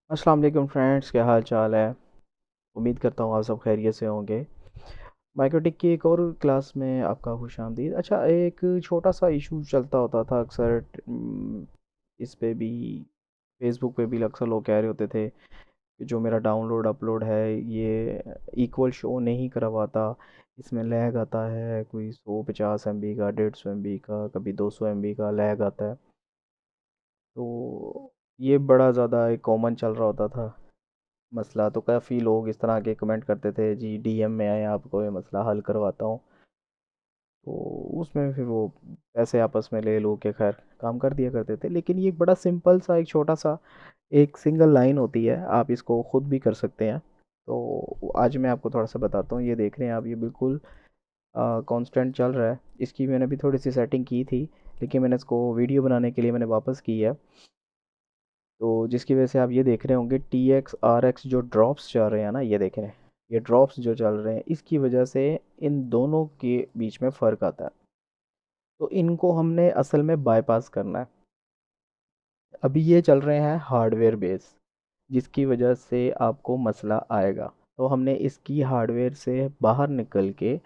अस्सलाम वालेकुम फ्रेंड्स, क्या हाल चाल है। उम्मीद करता हूँ आप सब खैरियत से होंगे। माइक्रोटिक की एक और क्लास में आपका खुशामदीद। अच्छा, एक छोटा सा इशू चलता होता था अक्सर इस पे भी, फेसबुक पे भी अक्सर लोग कह रहे होते थे कि जो मेरा डाउनलोड अपलोड है ये इक्वल शो नहीं करवाता, इसमें लैग आता है, कोई 150 MB का, 150 MB का, कभी 200 MB का लैग आता है। तो ये बड़ा ज़्यादा एक कॉमन चल रहा होता था मसला। तो काफ़ी लोग इस तरह के कमेंट करते थे, जी डीएम में आए आपको ये मसला हल करवाता हूँ। तो उसमें फिर वो पैसे आपस में ले लो के खैर काम कर दिया करते थे। लेकिन ये एक बड़ा सिंपल सा, एक छोटा सा, एक सिंगल लाइन होती है, आप इसको खुद भी कर सकते हैं। तो आज मैं आपको थोड़ा सा बताता हूँ। ये देख रहे हैं आप, ये बिल्कुल कांस्टेंट चल रहा है। इसकी मैंने भी थोड़ी सी सेटिंग की थी, लेकिन मैंने इसको वीडियो बनाने के लिए मैंने वापस की है। तो जिसकी वजह से आप ये देख रहे होंगे TX RX जो ड्रॉप्स चल रहे हैं ना, ये देख रहे हैं, ये ड्रॉप्स जो चल रहे हैं, इसकी वजह से इन दोनों के बीच में फ़र्क आता है। तो इनको हमने असल में बाईपास करना है। अभी ये चल रहे हैं हार्डवेयर बेस, जिसकी वजह से आपको मसला आएगा। तो हमने इसकी हार्डवेयर से बाहर निकल के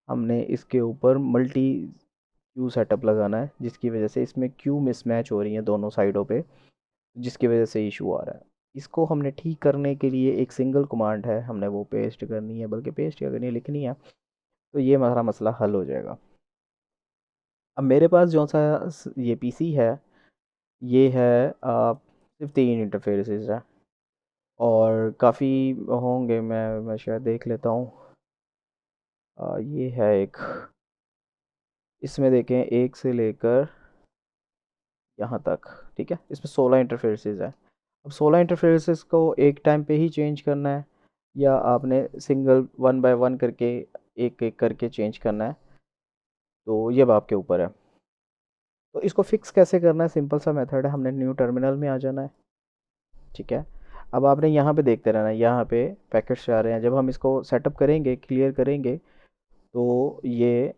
हमने इसके ऊपर मल्टी क्यू सेटअप लगाना है, जिसकी वजह से इसमें क्यू मिसमैच हो रही है दोनों साइडों पे, जिसकी वजह से इशू आ रहा है। इसको हमने ठीक करने के लिए एक सिंगल कमांड है, हमने वो पेस्ट करनी है, बल्कि पेस्ट क्या करनी है, लिखनी है। तो ये हमारा मसला हल हो जाएगा। अब मेरे पास जो सा ये पीसी है, ये है सिर्फ 3 इंटरफेरेसेस है, और काफ़ी होंगे, मैं शायद देख लेता हूँ। ये है एक, इसमें देखें एक से लेकर यहाँ तक, ठीक है, इसमें 16 इंटरफेरेसेस है। अब 16 इंटरफेरेसेस को एक टाइम पे ही चेंज करना है, या आपने सिंगल वन बाय वन करके, एक एक करके चेंज करना है, तो ये अब आपके ऊपर है। तो इसको फिक्स कैसे करना है, सिंपल सा मेथड है, हमने न्यू टर्मिनल में आ जाना है, ठीक है। अब आपने यहाँ पे देखते रहना है, यहाँ पे पैकेट्स आ रहे हैं। जब हम इसको सेटअप करेंगे, क्लियर करेंगे, तो ये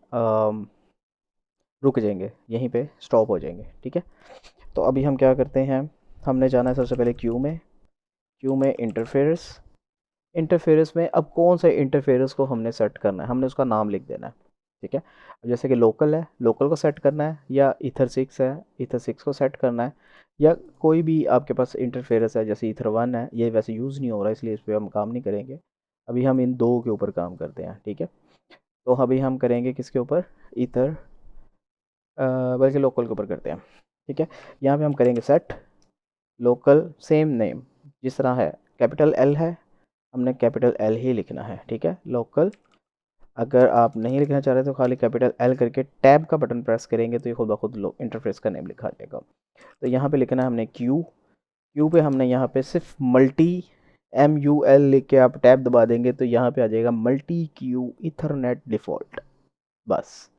रुक जाएंगे, यहीं पे स्टॉप हो जाएंगे, ठीक है। तो अभी हम क्या करते हैं, हमने जाना है सबसे पहले क्यू में, क्यू में इंटरफेरेंस, इंटरफेरेंस में अब कौन सा इंटरफेरेंस को हमने सेट करना है, हमने उसका नाम लिख देना है, ठीक है। अब जैसे कि लोकल है, लोकल को सेट करना है, या ईथर 6 है, ईथर 6 को सेट करना है, या कोई भी आपके पास इंटरफेरेंस है, जैसे ईथर 1 है, ये वैसे यूज़ नहीं हो रहा इसलिए इस पर हम काम नहीं करेंगे। अभी हम इन दो के ऊपर काम करते हैं, ठीक है। तो अभी हम करेंगे किसके ऊपर, ईथर, बल्कि लोकल के ऊपर करते हैं, ठीक है। यहाँ पे हम करेंगे सेट लोकल सेम नेम, जिस तरह है, कैपिटल एल है, हमने कैपिटल एल ही लिखना है, ठीक है, लोकल। अगर आप नहीं लिखना चाह रहे तो खाली कैपिटल एल करके टैब का बटन प्रेस करेंगे तो ये खुद ब खुद इंटरफेस का नेम लिखा जाएगा। तो यहाँ पे लिखना है हमने क्यू, क्यू पे हमने यहाँ पे सिर्फ मल्टी, MUL लिख के आप टैब दबा देंगे तो यहाँ पे आ जाएगा मल्टी क्यू इथरनेट डिफ़ॉल्ट। बस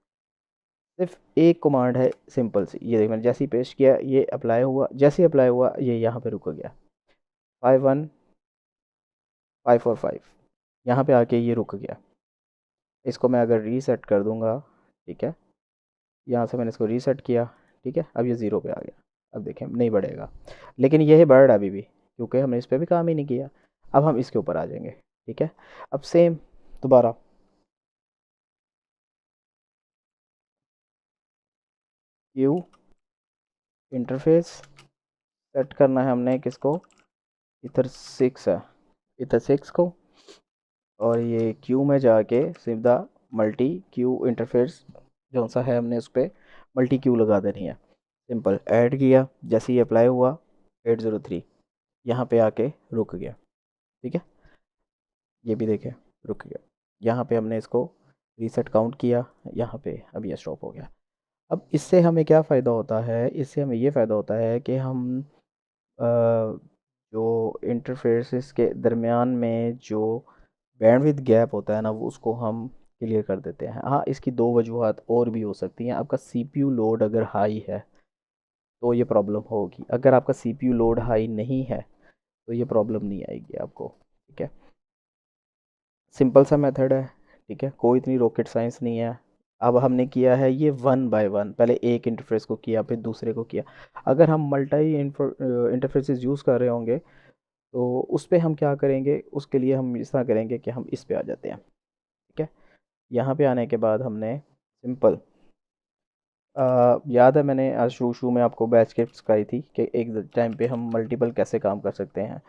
सिर्फ एक कमांड है सिंपल सी, ये देखिए मैंने जैसे ही पेस्ट किया ये अप्लाई हुआ, जैसे ही अप्लाई हुआ ये यहाँ पे रुक गया, 51545, यहाँ पे आके ये रुक गया। इसको मैं अगर रीसेट कर दूंगा, ठीक है, यहाँ से मैंने इसको रीसेट किया, ठीक है, अब ये ज़ीरो पे आ गया। अब देखें नहीं बढ़ेगा, लेकिन ये है बढ़ अभी भी, क्योंकि हमने इस पर भी काम ही नहीं किया। अब हम इसके ऊपर आ जाएंगे, ठीक है। अब सेम दोबारा क्यू इंटरफेस सेट करना है हमने किसको, ईथर 6 है, ईथर 6 को, और ये क्यू में जाके सीधा मल्टी क्यू इंटरफेस जो सा है हमने उस पर मल्टी क्यू लगा देनी है। सिंपल ऐड किया, जैसे ही अप्लाई हुआ 803 यहाँ पे आके रुक गया, ठीक है। ये भी देखें रुक गया। यहाँ पे हमने इसको रीसेट काउंट किया, यहाँ पे अब ये स्टॉप हो गया। अब इससे हमें क्या फ़ायदा होता है, इससे हमें ये फ़ायदा होता है कि हम जो इंटरफेसेस के दरमियान में जो बैंडविड्थ गैप होता है ना, वो उसको हम क्लियर कर देते हैं। हाँ, इसकी दो वजूहत और भी हो सकती हैं। आपका CPU लोड अगर हाई है तो ये प्रॉब्लम होगी, अगर आपका CPU लोड हाई नहीं है तो ये प्रॉब्लम नहीं आएगी आपको, ठीक है। सिंपल सा मेथड है, ठीक है, कोई इतनी रॉकेट साइंस नहीं है। अब हमने किया है ये वन बाय वन, पहले एक इंटरफेस को किया फिर दूसरे को किया। अगर हम मल्टी इंटरफेसेस यूज़ कर रहे होंगे तो उस पे हम क्या करेंगे, उसके लिए हम इस तरह करेंगे कि हम इस पे आ जाते हैं। ठीक है। यहाँ पे आने के बाद हमने सिंपल, याद है मैंने आज शुरू शुरू में आपको बैच स्क्रिप्ट सिखाई थी कि एक टाइम पे हम मल्टीपल कैसे काम कर सकते हैं।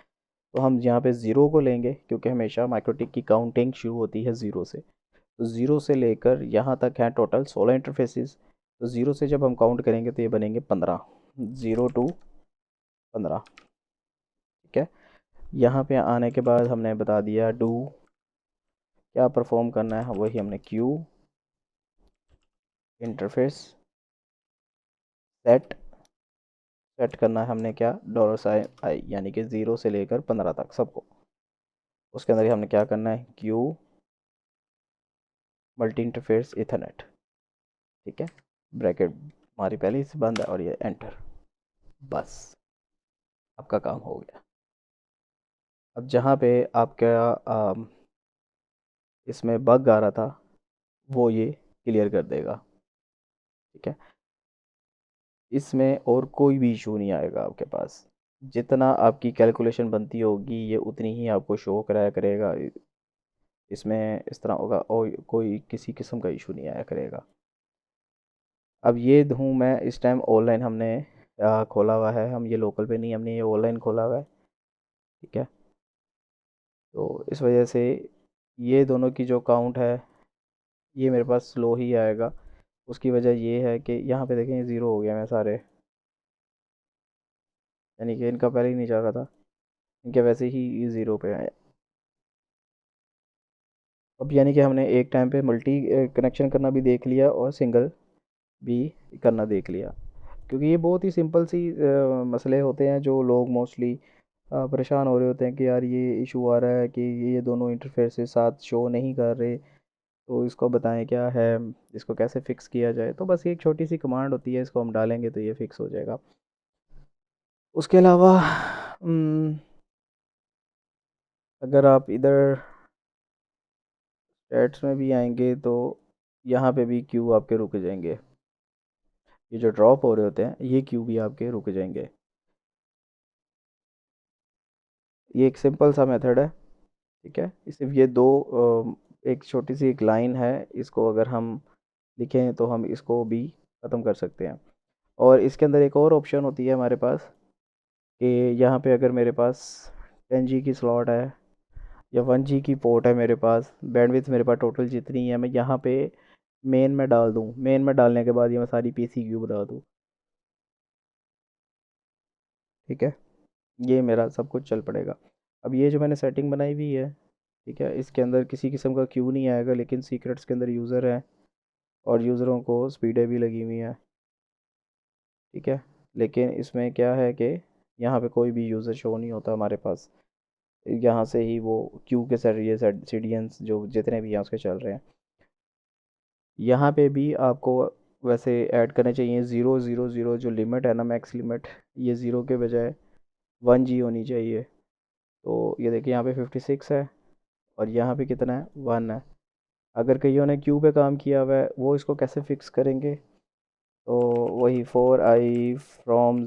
तो हम यहाँ पे ज़ीरो को लेंगे, क्योंकि हमेशा माइक्रोटिक की काउंटिंग शुरू होती है ज़ीरो से। तो ज़ीरो से लेकर यहाँ तक हैं टोटल 16 इंटरफेसेस। तो ज़ीरो से जब हम काउंट करेंगे तो ये बनेंगे 15, 0 to 15। ठीक है। यहाँ पे आने के बाद हमने बता दिया डू क्या परफॉर्म करना है, वही हमने क्यू इंटरफेस सेट सेट करना है हमने क्या, $i, यानी कि 0 से लेकर 15 तक सबको। उसके अंदर ही हमने क्या करना है, क्यू मल्टी इंटरफेस इथरनेट। ठीक है। ब्रैकेट हमारी पहले से बंद है और ये एंटर। बस आपका काम हो गया। अब जहाँ पे आपका इसमें बग आ रहा था वो ये क्लियर कर देगा। ठीक है। इसमें और कोई भी इशू नहीं आएगा आपके पास। जितना आपकी कैलकुलेशन बनती होगी ये उतनी ही आपको शो कराया करेगा। इसमें इस तरह होगा और कोई किसी किस्म का इशू नहीं आया करेगा। अब ये हूँ मैं इस टाइम ऑनलाइन हमने खोला हुआ है, हम ये लोकल पे नहीं, हमने ये ऑनलाइन खोला हुआ है। ठीक है। तो इस वजह से ये दोनों की जो काउंट है ये मेरे पास स्लो ही आएगा। उसकी वजह ये है कि यहाँ पे देखें ज़ीरो हो गया मैं सारे, यानी कि इनका पहले ही नहीं चल रहा था, इनके वैसे ही ज़ीरो पे आया। अब यानी कि हमने एक टाइम पे मल्टी कनेक्शन करना भी देख लिया और सिंगल भी करना देख लिया। क्योंकि ये बहुत ही सिंपल सी मसले होते हैं जो लोग मोस्टली परेशान हो रहे होते हैं कि यार ये इशू आ रहा है कि ये दोनों इंटरफेसेस साथ शो नहीं कर रहे, तो इसको बताएं क्या है, इसको कैसे फ़िक्स किया जाए। तो बस ये एक छोटी सी कमांड होती है, इसको हम डालेंगे तो ये फ़िक्स हो जाएगा। उसके अलावा अगर आप इधर चैट्स में भी आएंगे तो यहाँ पे भी क्यू आपके रुक जाएंगे। ये जो ड्रॉप हो रहे होते हैं ये क्यू भी आपके रुक जाएंगे। ये एक सिंपल सा मेथड है। ठीक है। सिर्फ ये दो एक छोटी सी एक लाइन है, इसको अगर हम लिखें तो हम इसको भी ख़त्म कर सकते हैं। और इसके अंदर एक और ऑप्शन होती है हमारे पास कि यहाँ पे अगर मेरे पास 10G की स्लॉट है या 1G की पोर्ट है मेरे पास, बैंडविड्थ मेरे पास टोटल जितनी है मैं यहाँ पे मेन में डाल दूँ, मेन में डालने के बाद ये मैं सारी पी सी क्यू बता दूँ। ठीक है। ये मेरा सब कुछ चल पड़ेगा। अब ये जो मैंने सेटिंग बनाई हुई है, ठीक है, इसके अंदर किसी किस्म का क्यू नहीं आएगा, लेकिन सीक्रेट्स के अंदर यूज़र है और यूज़रों को स्पीडें भी लगी हुई हैं। ठीक है। लेकिन इसमें क्या है कि यहाँ पे कोई भी यूज़र शो नहीं होता हमारे पास। यहाँ से ही वो क्यू के सेट ये सेट सीडियंस जो जितने भी यहाँ उसके चल रहे हैं। यहाँ पे भी आपको वैसे ऐड करने चाहिए 0 0 0 जो लिमिट है ना, मैक्स लिमिट, ये ज़ीरो के बजाय 1G होनी चाहिए। तो ये देखिए यहाँ पे 56 है और यहाँ पे कितना है, 1 है। अगर कईयों ने क्यू पे काम किया हुआ है वो इसको कैसे फिक्स करेंगे, तो वही 4i फ्रॉम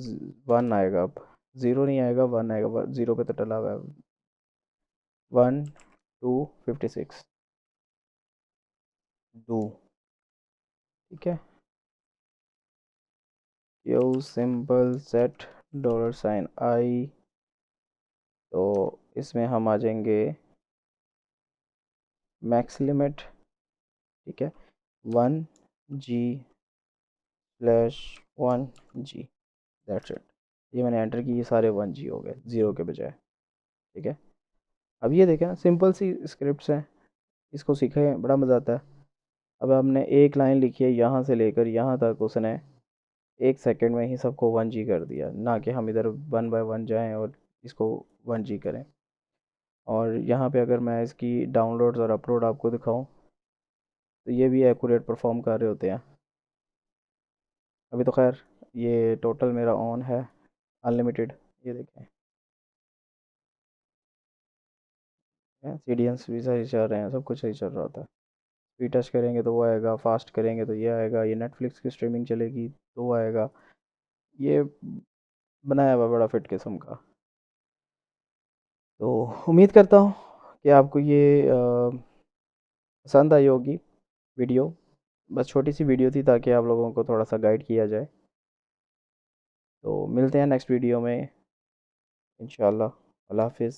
1 आएगा। अब ज़ीरो नहीं आएगा, 1 आएगा, ज़ीरो पे तो टला हुआ है। 1 to 56 डू। ठीक है। Q simple set $i। तो इसमें हम आ जाएंगे मैक्स लिमिट। ठीक है। 1G/1G, that's it. ये मैंने एंटर की, ये सारे 1G हो गए ज़ीरो के बजाय। ठीक है। अब ये देखें ना, सिंपल सी स्क्रिप्ट्स हैं, इसको सीखें बड़ा मज़ा आता है। अब हमने एक लाइन लिखी है यहाँ से लेकर यहाँ तक, उसने 1 सेकंड में ही सबको 1G कर दिया, ना कि हम इधर 1 बाय 1 जाएं और इसको 1G करें। और यहाँ पे अगर मैं इसकी डाउनलोड्स और अपलोड आपको दिखाऊं तो ये भी एक्यूरेट परफॉर्म कर रहे होते हैं। अभी तो खैर ये टोटल मेरा ऑन है अनलिमिटेड, ये देखें सीडियंस भी सही चल रहे हैं, सब कुछ सही चल रहा होता है। स्पीड टच करेंगे तो वो आएगा, फास्ट करेंगे तो ये आएगा, ये नेटफ्लिक्स की स्ट्रीमिंग चलेगी तो वो आएगा। ये बनाया हुआ बड़ा फिट किस्म का। तो उम्मीद करता हूँ कि आपको ये पसंद आई होगी वीडियो। बस छोटी सी वीडियो थी ताकि आप लोगों को थोड़ा सा गाइड किया जाए। तो मिलते हैं नेक्स्ट वीडियो में इंशाल्लाह। अल्लाह हाफिज़।